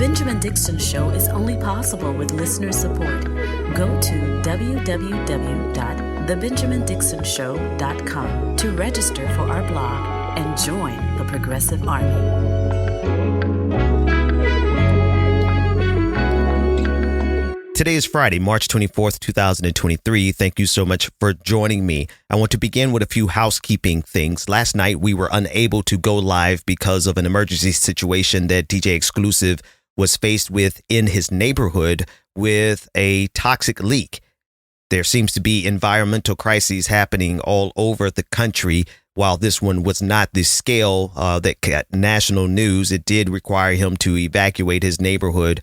Benjamin Dixon Show is only possible with listener support. Go to www.thebenjamindixonshow.com to register for our blog and join the Progressive Army. Today is Friday, March 24th, 2023. Thank you so much for joining me. I want to begin with a few housekeeping things. Last night, we were unable to go live because of an emergency situation that DJ Exclusive was faced with in his neighborhood with a toxic leak. There seems to be environmental crises happening all over the country. While this one was not the scale that got national news, it did require him to evacuate his neighborhood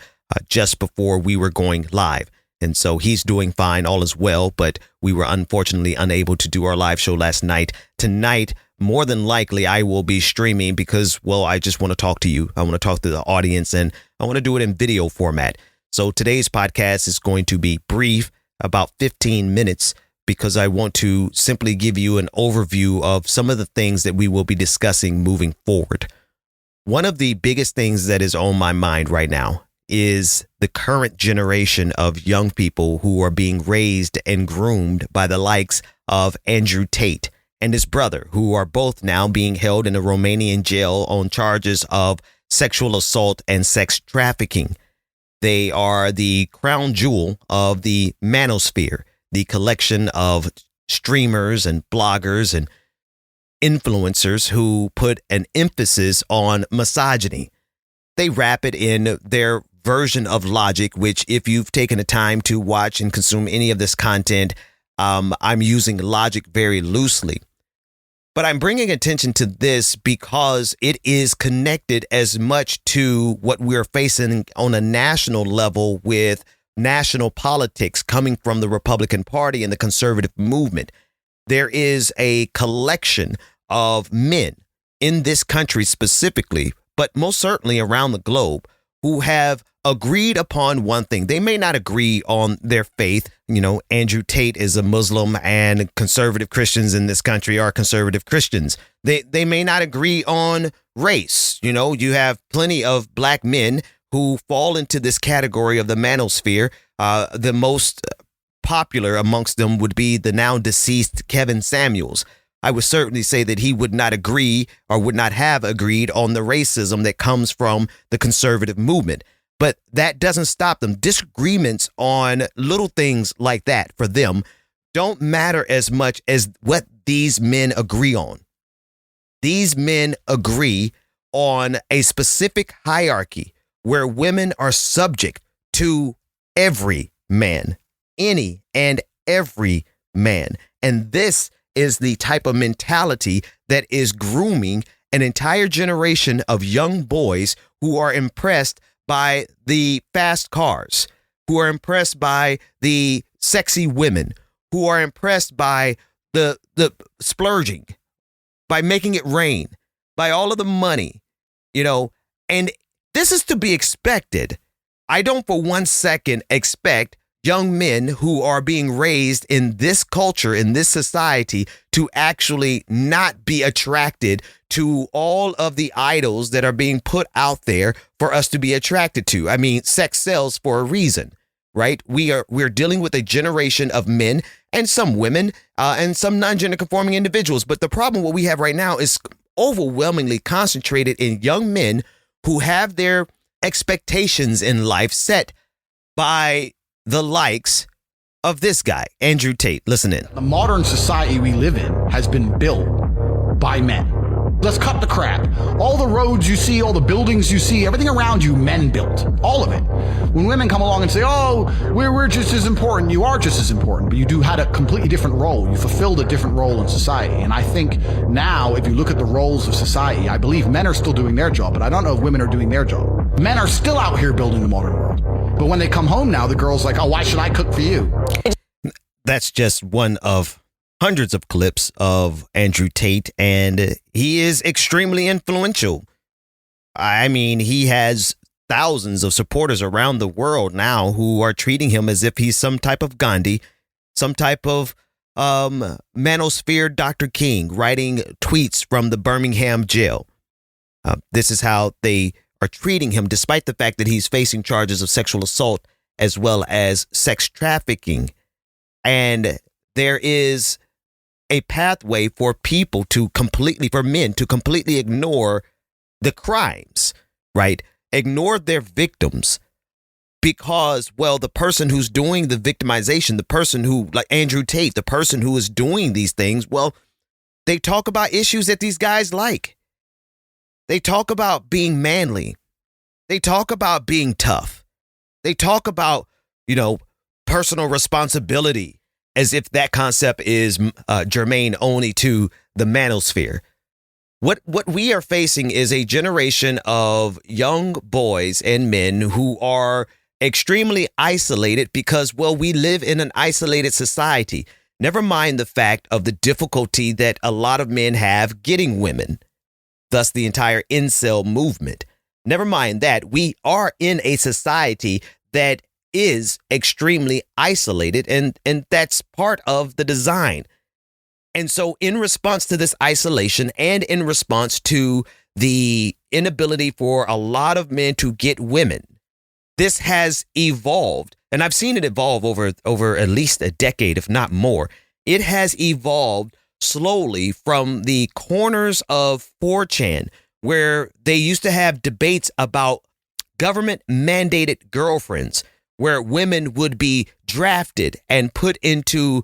just before we were going live. And so he's doing fine, all is well, but we were unfortunately unable to do our live show last night. Tonight, more than likely, I will be streaming because, well, I just want to talk to you. I want to talk to the audience, and I want to do it in video format. So today's podcast is going to be brief, about 15 minutes, because I want to simply give you an overview of some of the things that we will be discussing moving forward. One of the biggest things that is on my mind right now is the current generation of young people who are being raised and groomed by the likes of Andrew Tate and his brother, who are both now being held in a Romanian jail on charges of sexual assault and sex trafficking. They are the crown jewel of the Manosphere, the collection of streamers and bloggers and influencers who put an emphasis on misogyny. They wrap it in their version of logic, which if you've taken the time to watch and consume any of this content, I'm using logic very loosely. But I'm bringing attention to this because it is connected as much to what we're facing on a national level with national politics coming from the Republican Party and the conservative movement. There is a collection of men in this country specifically, but most certainly around the globe, who have agreed upon one thing. They may not agree on their faith. You know, Andrew Tate is a Muslim and conservative Christians in this country are conservative Christians. They may not agree on race. You know, you have plenty of black men who fall into this category of the manosphere. The most popular amongst them would be the now deceased Kevin Samuels. I would certainly say that he would not agree or would not have agreed on the racism that comes from the conservative movement. But that doesn't stop them. Disagreements on little things like that for them don't matter as much as what these men agree on. These men agree on a specific hierarchy where women are subject to every man, any and every man. And this is the type of mentality that is grooming an entire generation of young boys who are impressed by the fast cars, who are impressed by the sexy women, who are impressed by the splurging, by making it rain, by all of the money, you know, and this is to be expected. I don't for one second expect young men who are being raised in this culture, in this society, to actually not be attracted to all of the idols that are being put out there for us to be attracted to. I mean, sex sells for a reason, right? We're dealing with a generation of men and some women and some non-gender conforming individuals. But the problem what we have right now is overwhelmingly concentrated in young men who have their expectations in life set by the likes of this guy, Andrew Tate. Listen in. The modern society we live in has been built by men. Let's cut the crap. All the roads you see, all the buildings you see, everything around you, men built. All of it. When women come along and say, oh, we're just as important, you are just as important, but you had a completely different role. You fulfilled a different role in society. And I think now, if you look at the roles of society, I believe men are still doing their job, but I don't know if women are doing their job. Men are still out here building the modern world. But when they come home now, the girl's like, oh, why should I cook for you? That's just one of hundreds of clips of Andrew Tate, and he is extremely influential. I mean, he has thousands of supporters around the world now who are treating him as if he's some type of Gandhi, some type of Manosphere Dr. King, writing tweets from the Birmingham jail. This is how they are treating him, despite the fact that he's facing charges of sexual assault as well as sex trafficking. And there is a pathway for men to completely ignore the crimes, right? Ignore their victims because, well, the person who's doing the victimization, the person who, like Andrew Tate, the person who is doing these things, well, they talk about issues that these guys like. They talk about being manly. They talk about being tough. They talk about, personal responsibility, as if that concept is germane only to the manosphere. What we are facing is a generation of young boys and men who are extremely isolated because, well, we live in an isolated society. Never mind the fact of the difficulty that a lot of men have getting women, thus the entire incel movement. Never mind that we are in a society that is extremely isolated, and that's part of the design. And so in response to this isolation and in response to the inability for a lot of men to get women, this has evolved, and I've seen it evolve over at least a decade, if not more. It has evolved slowly from the corners of 4chan, where they used to have debates about government mandated girlfriends, where women would be drafted and put into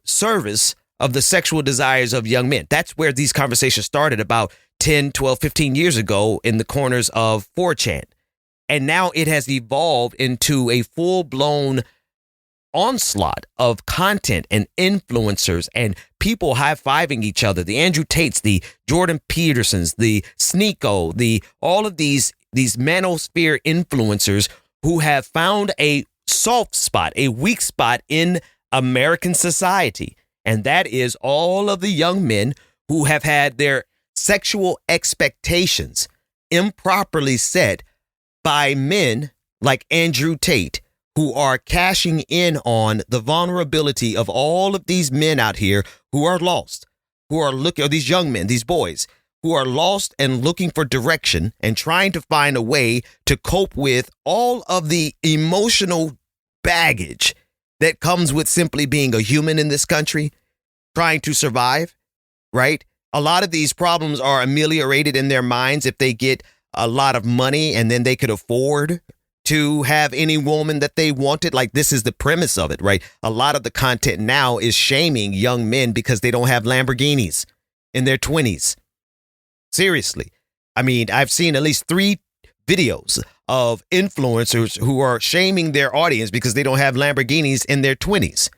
service of the sexual desires of young men. That's where these conversations started about 10, 12, 15 years ago in the corners of 4chan. And now it has evolved into a full-blown onslaught of content and influencers and people high-fiving each other. The Andrew Tates, the Jordan Petersons, the Sneeko, all of these manosphere influencers who have found a soft spot, a weak spot in American society. And that is all of the young men who have had their sexual expectations improperly set by men like Andrew Tate, who are cashing in on the vulnerability of all of these men out here who are lost, who are looking, or these young men, these boys, who are lost and looking for direction and trying to find a way to cope with all of the emotional baggage that comes with simply being a human in this country, trying to survive, right? A lot of these problems are ameliorated in their minds if they get a lot of money and then they could afford to have any woman that they wanted. Like, this is the premise of it, right? A lot of the content now is shaming young men because they don't have Lamborghinis in their 20s. Seriously. I mean, I've seen at least 3 videos of influencers who are shaming their audience because they don't have Lamborghinis in their 20s.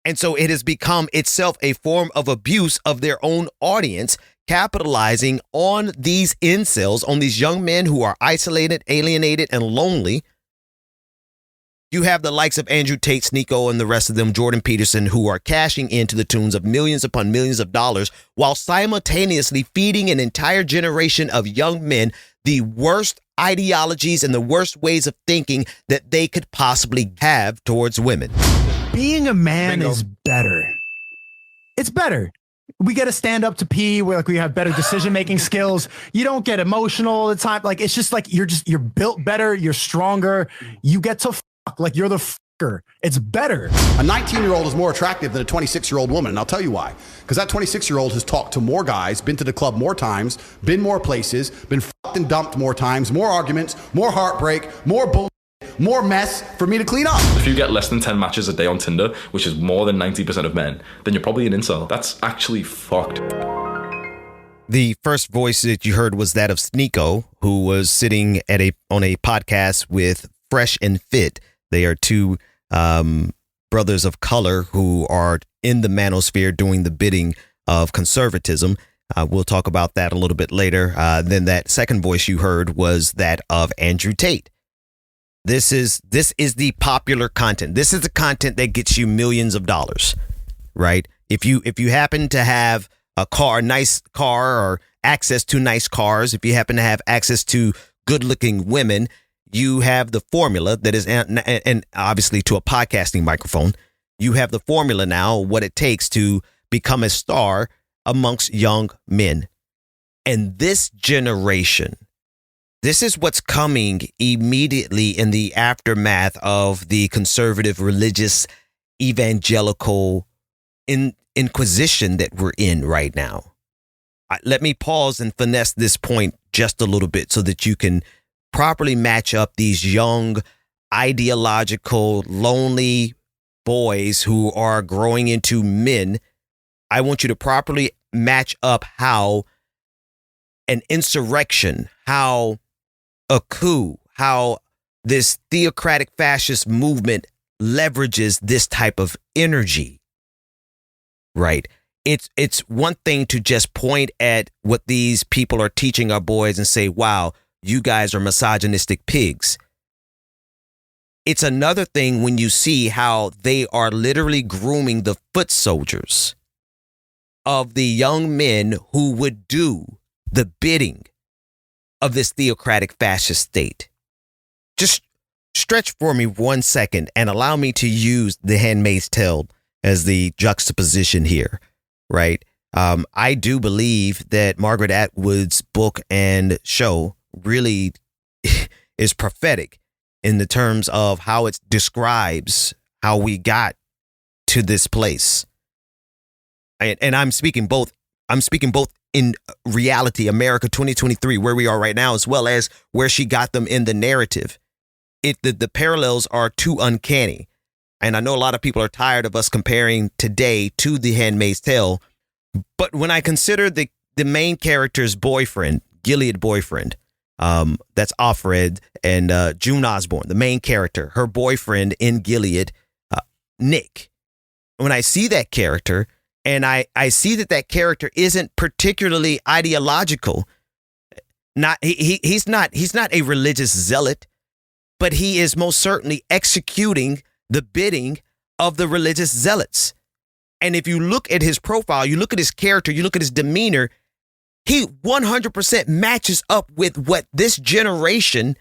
And so it has become itself a form of abuse of their own audience, capitalizing on these incels, on these young men who are isolated, alienated, and lonely. You have the likes of Andrew Tate, Sneeko, and the rest of them, Jordan Peterson, who are cashing into the tunes of millions upon millions of dollars while simultaneously feeding an entire generation of young men the worst ideologies and the worst ways of thinking that they could possibly have towards women. Being a man Bingo. is better. It's better. We get to stand up to pee. We have better decision-making skills. You don't get emotional all the time. Like, it's just like you're built better. You're stronger. You get to fuck. Like, you're the fucker. It's better. A 19-year-old is more attractive than a 26-year-old woman, and I'll tell you why. Because that 26-year-old has talked to more guys, been to the club more times, been more places, been fucked and dumped more times, more arguments, more heartbreak, more bullshit, more mess for me to clean up. If you get less than 10 matches a day on Tinder, which is more than 90% of men, then you're probably an incel. That's actually fucked. The first voice that you heard was that of Sneeko, who was sitting on a podcast with Fresh and Fit. They are 2 brothers of color who are in the manosphere doing the bidding of conservatism. We'll talk about that a little bit later. Then that second voice you heard was that of Andrew Tate. This is the popular content. This is the content that gets you millions of dollars, right? If you happen to have a nice car, or access to nice cars, if you happen to have access to good-looking women, you have the formula that is, and obviously to a podcasting microphone, you have the formula now, what it takes to become a star amongst young men. And this generation This is what's coming immediately in the aftermath of the conservative, religious, evangelical inquisition that we're in right now. Let me pause and finesse this point just a little bit so that you can properly match up these young, ideological, lonely boys who are growing into men. I want you to properly match up how an insurrection, how a coup, how this theocratic fascist movement leverages this type of energy, right? It's one thing to just point at what these people are teaching our boys and say, wow, you guys are misogynistic pigs. It's another thing when you see how they are literally grooming the foot soldiers of the young men who would do the bidding of this theocratic fascist state. Just stretch for me 1 second and allow me to use The Handmaid's Tale as the juxtaposition here, right? I do believe that Margaret Atwood's book and show really is prophetic in the terms of how it describes how we got to this place. And I'm speaking both in reality, America 2023, where we are right now, as well as where she got them in the narrative. The parallels are too uncanny. And I know a lot of people are tired of us comparing today to The Handmaid's Tale. But when I consider the main character's boyfriend, Gilead boyfriend, that's Offred, and June Osborne, the main character, her boyfriend in Gilead, Nick. When I see that character, and I see that character isn't particularly ideological. He's not a religious zealot, but he is most certainly executing the bidding of the religious zealots. And if you look at his profile, you look at his character, you look at his demeanor, he 100% matches up with what this generation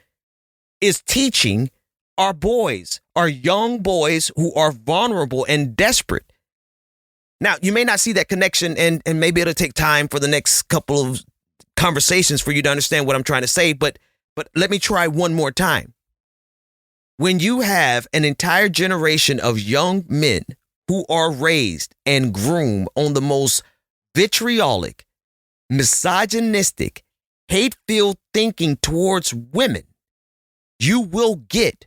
is teaching our boys, our young boys who are vulnerable and desperate. Now, you may not see that connection, and maybe it'll take time for the next couple of conversations for you to understand what I'm trying to say, but let me try one more time. When you have an entire generation of young men who are raised and groomed on the most vitriolic, misogynistic, hate-filled thinking towards women, you will get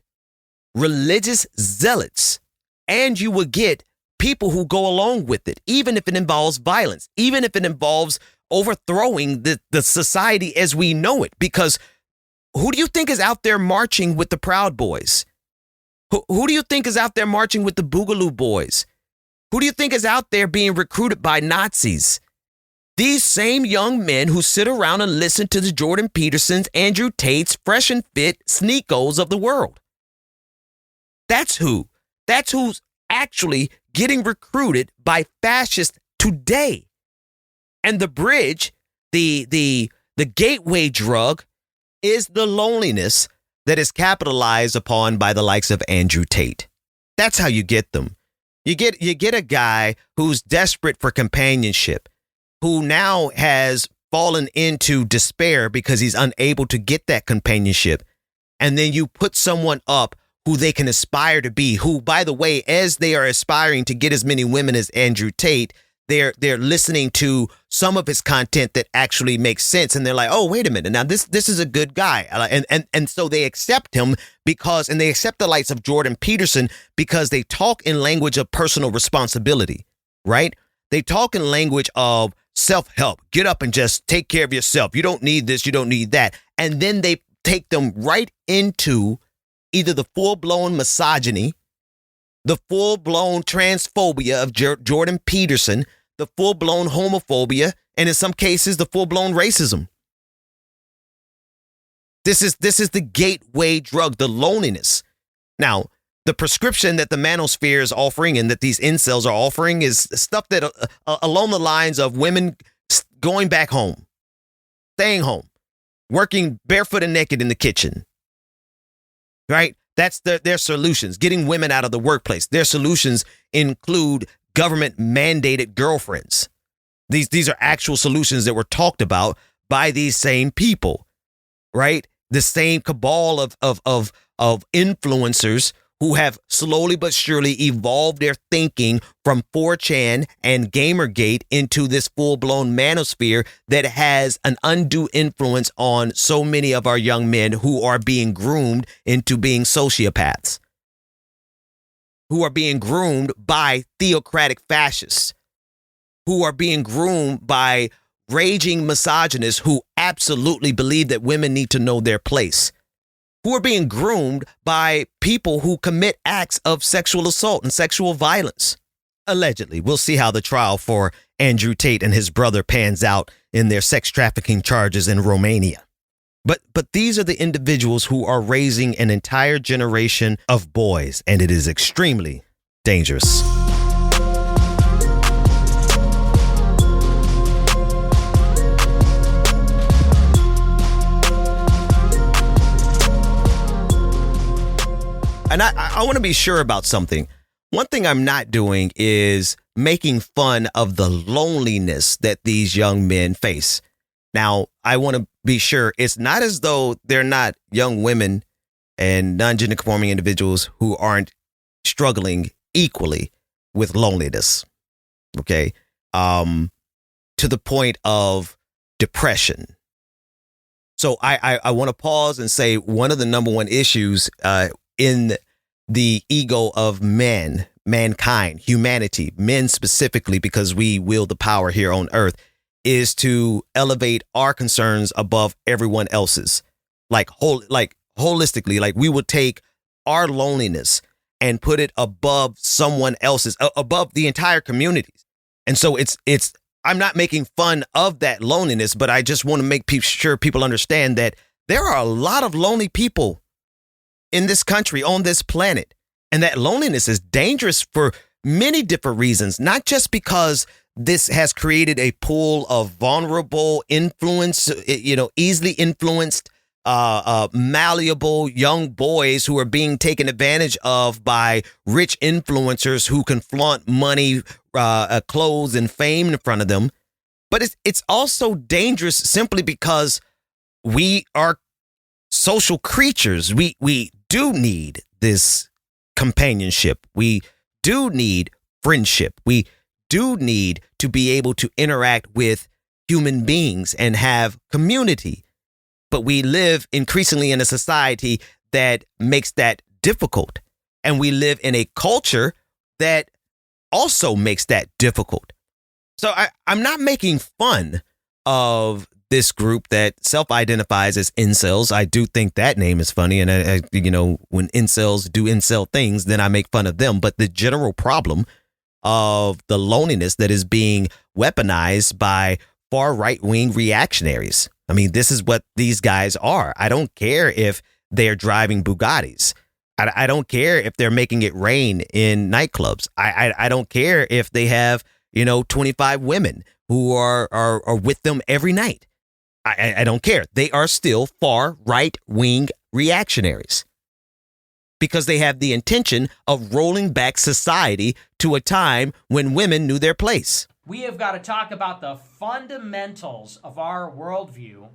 religious zealots, and you will get people who go along with it, even if it involves violence, even if it involves overthrowing the society as we know it. Because who do you think is out there marching with the Proud Boys? Who do you think is out there marching with the Boogaloo Boys? Who do you think is out there being recruited by Nazis? These same young men who sit around and listen to the Jordan Petersons, Andrew Tates, Fresh and Fit, Sneakos of the world. That's who. That's who's actually getting recruited by fascists today. And the bridge, the gateway drug, is the loneliness that is capitalized upon by the likes of Andrew Tate. That's how you get them. You get a guy who's desperate for companionship, who now has fallen into despair because he's unable to get that companionship. And then you put someone up who they can aspire to be, who, by the way, as they are aspiring to get as many women as Andrew Tate, they're listening to some of his content that actually makes sense. And they're like, oh, wait a minute. Now, this is a good guy. And so they accept him and they accept the likes of Jordan Peterson because they talk in language of personal responsibility, right? They talk in language of self-help. Get up and just take care of yourself. You don't need this. You don't need that. And then they take them right into either the full-blown misogyny, the full-blown transphobia of Jordan Peterson, the full-blown homophobia, and in some cases, the full-blown racism. This is the gateway drug, the loneliness. Now, the prescription that the Manosphere is offering and that these incels are offering is stuff that along the lines of women going back home, staying home, working barefoot and naked in the kitchen. Right? That's their solutions. Getting women out of the workplace. Their solutions include government mandated girlfriends. These are actual solutions that were talked about by these same people, right? the same cabal of influencers who have slowly but surely evolved their thinking from 4chan and Gamergate into this full-blown manosphere that has an undue influence on so many of our young men who are being groomed into being sociopaths, who are being groomed by theocratic fascists, who are being groomed by raging misogynists who absolutely believe that women need to know their place, who are being groomed by people who commit acts of sexual assault and sexual violence. Allegedly. We'll see how the trial for Andrew Tate and his brother pans out in their sex trafficking charges in Romania. But these are the individuals who are raising an entire generation of boys, and it is extremely dangerous. And I want to be sure about something. One thing I'm not doing is making fun of the loneliness that these young men face. Now, I want to be sure it's not as though they're not young women and non-gender conforming individuals who aren't struggling equally with loneliness. Okay. To the point of depression. So I want to pause and say one of the number one issues in the ego of mankind, humanity, men specifically, because we wield the power here on earth, is to elevate our concerns above everyone else's. Holistically, like we would take our loneliness and put it above someone else's, above the entire communities. And so I'm not making fun of that loneliness, but I just want to make sure people understand that there are a lot of lonely people in this country, on this planet. And that loneliness is dangerous for many different reasons, not just because this has created a pool of vulnerable influence, easily influenced, malleable young boys who are being taken advantage of by rich influencers who can flaunt money, clothes, and fame in front of them. But it's also dangerous simply because we are social creatures. We do need this companionship. We do need friendship. We do need to be able to interact with human beings and have community. But we live increasingly in a society that makes that difficult. And we live in a culture that also makes that difficult. So I'm not making fun of this group that self-identifies as incels. I do think that name is funny. And, when incels do incel things, then I make fun of them. But the general problem of the loneliness that is being weaponized by far right-wing reactionaries. I mean, this is what these guys are. I don't care if they're driving Bugattis. I don't care if they're making it rain in nightclubs. I don't care if they have, 25 women who are with them every night. I don't care. They are still far right-wing reactionaries because they have the intention of rolling back society to a time when women knew their place. We have got to talk about the fundamentals of our worldview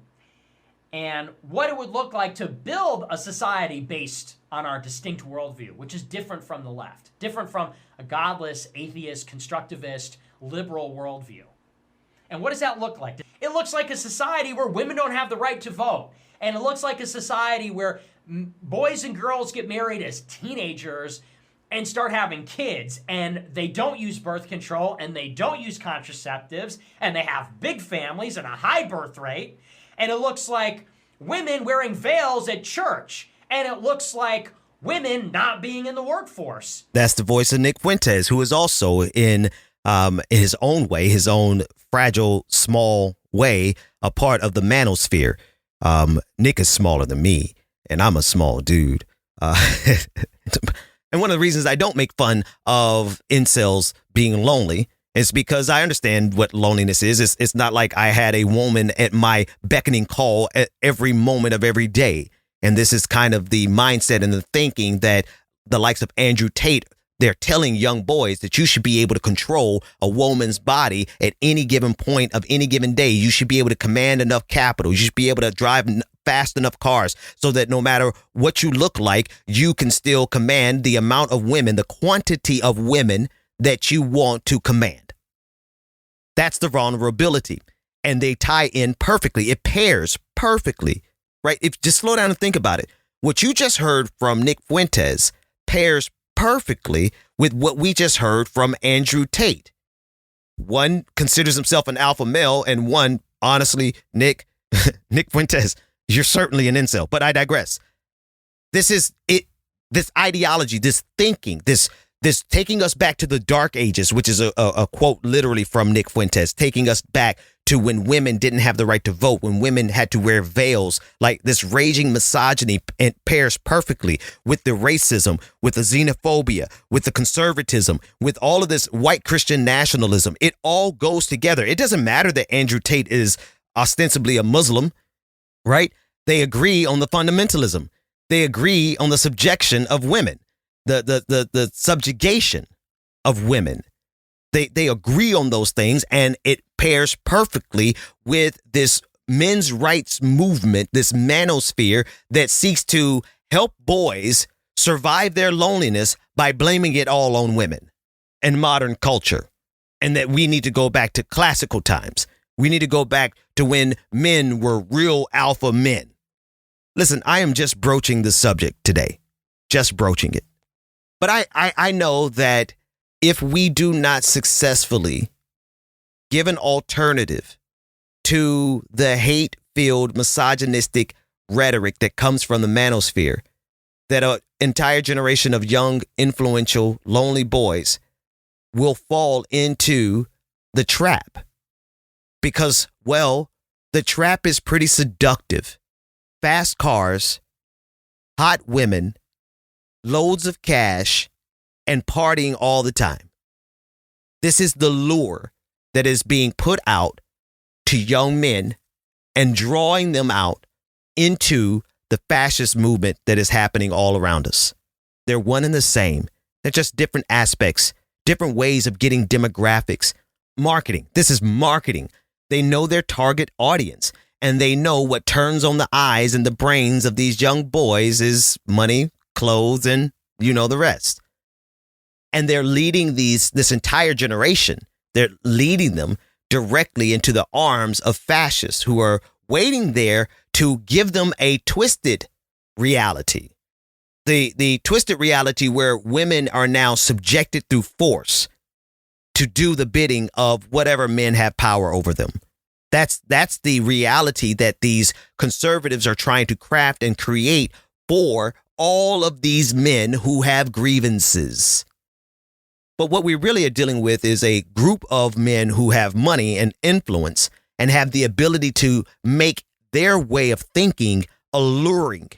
and what it would look like to build a society based on our distinct worldview, which is different from the left, different from a godless, atheist, constructivist, liberal worldview. And what does that look like? It looks like a society where women don't have the right to vote. And it looks like a society where boys and girls get married as teenagers and start having kids. And they don't use birth control and they don't use contraceptives. And they have big families and a high birth rate. And it looks like women wearing veils at church. And it looks like women not being in the workforce. That's the voice of Nick Fuentes, who is also in his own way, his own fragile, small way, a part of the Manosphere. Nick is smaller than me, and I'm a small dude. And one of the reasons I don't make fun of incels being lonely is because I understand what loneliness is. It's not like I had a woman at my beckoning call at every moment of every day. And this is kind of the mindset and the thinking that the likes of Andrew Tate, they're telling young boys that you should be able to control a woman's body at any given point of any given day. You should be able to command enough capital. You should be able to drive fast enough cars so that no matter what you look like, you can still command the amount of women, the quantity of women that you want to command. That's the vulnerability. And they tie in perfectly. It pairs perfectly, right? If just slow down and think about it. What you just heard from Nick Fuentes pairs perfectly with what we just heard from Andrew Tate. One considers himself an alpha male, and one, honestly, Nick Fuentes, you're certainly an incel, but I digress. This is it. This ideology, this thinking, this taking us back to the dark ages, which is a quote literally from Nick Fuentes, taking us back to when women didn't have the right to vote, when women had to wear veils. Like this raging misogyny pairs perfectly with the racism, with the xenophobia, with the conservatism, with all of this white Christian nationalism. It all goes together. It doesn't matter that Andrew Tate is ostensibly a Muslim, right? They agree on the fundamentalism. They agree on the subjection of women, the subjugation of women. They agree on those things, and it pairs perfectly with this men's rights movement, this manosphere that seeks to help boys survive their loneliness by blaming it all on women and modern culture. And that we need to go back to classical times. We need to go back to when men were real alpha men. Listen, I am just broaching the subject today, just broaching it. But I know that if we do not successfully give an alternative to the hate-filled, misogynistic rhetoric that comes from the manosphere, that an entire generation of young, influential, lonely boys will fall into the trap. Because, well, the trap is pretty seductive. Fast cars, hot women, loads of cash, and partying all the time. This is the lure that is being put out to young men and drawing them out into the fascist movement that is happening all around us. They're one and the same. They're just different aspects, different ways of getting demographics. Marketing. This is marketing. They know their target audience, and they know what turns on the eyes and the brains of these young boys is money, clothes, and you know the rest. And they're leading this entire generation. They're leading them directly into the arms of fascists who are waiting there to give them a twisted reality. The twisted reality where women are now subjected through force to do the bidding of whatever men have power over them. That's the reality that these conservatives are trying to craft and create for all of these men who have grievances. But what we really are dealing with is a group of men who have money and influence and have the ability to make their way of thinking alluring,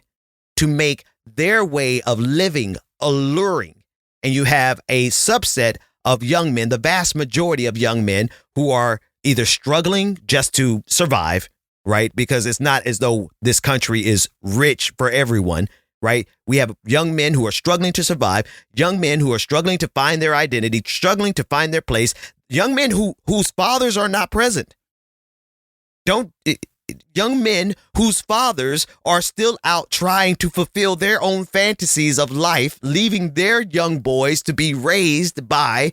to make their way of living alluring. And you have a subset of young men, the vast majority of young men who are either struggling just to survive, right? Because it's not as though this country is rich for everyone. Right? We have young men who are struggling to survive, young men who are struggling to find their identity, struggling to find their place, young men whose fathers are not present. Young men whose fathers are still out trying to fulfill their own fantasies of life, leaving their young boys to be raised by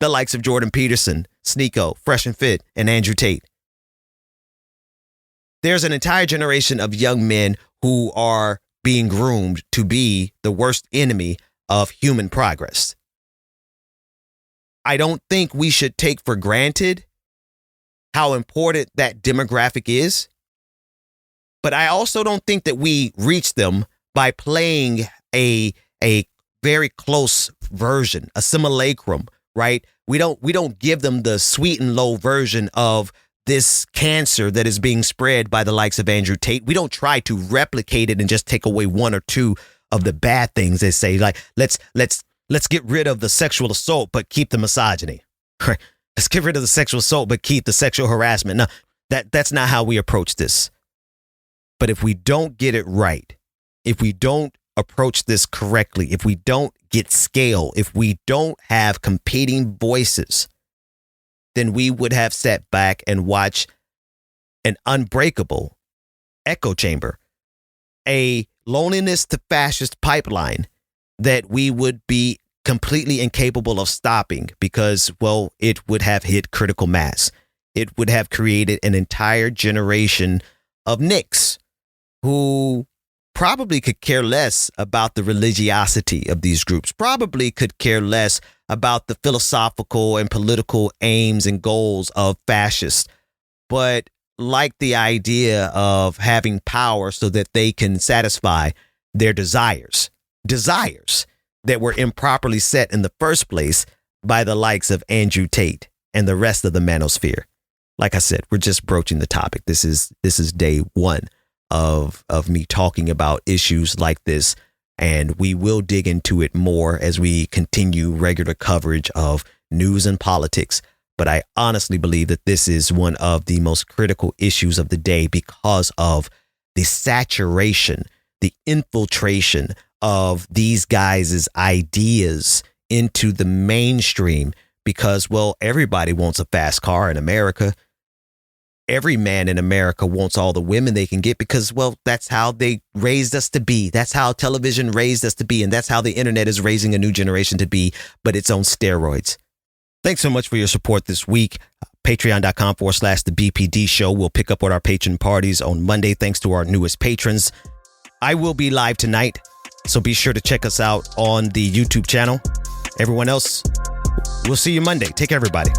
the likes of Jordan Peterson, Sneeko, Fresh and Fit, and Andrew Tate. There's an entire generation of young men who are being groomed to be the worst enemy of human progress. I don't think we should take for granted how important that demographic is, but I also don't think that we reach them by playing a very close version, a simulacrum, right? We don't give them the sweet and low version of this cancer that is being spread by the likes of Andrew Tate. We don't try to replicate it and just take away one or two of the bad things they say. Like, let's get rid of the sexual assault, but keep the misogyny. Let's get rid of the sexual assault, but keep the sexual harassment. No, that's not how we approach this. But if we don't get it right, if we don't approach this correctly, if we don't get scale, if we don't have competing voices, then we would have sat back and watched an unbreakable echo chamber, a loneliness to fascist pipeline that we would be completely incapable of stopping because, well, it would have hit critical mass. It would have created an entire generation of nicks who probably could care less about the religiosity of these groups, probably could care less about the philosophical and political aims and goals of fascists, but like the idea of having power so that they can satisfy their desires that were improperly set in the first place by the likes of Andrew Tate and the rest of the Manosphere. Like I said, we're just broaching the topic. This is day one of me talking about issues like this, and we will dig into it more as we continue regular coverage of news and politics. But I honestly believe that this is one of the most critical issues of the day because of the saturation, the infiltration of these guys' ideas into the mainstream because, well, everybody wants a fast car in America. Every man in America wants all the women they can get because, well, that's how they raised us to be. That's how television raised us to be. And that's how the internet is raising a new generation to be, but it's on steroids. Thanks so much for your support this week. Patreon.com/the BPD show. We'll pick up with our patron parties on Monday, thanks to our newest patrons. I will be live tonight, so be sure to check us out on the YouTube channel. Everyone else, we'll see you Monday. Take care, everybody.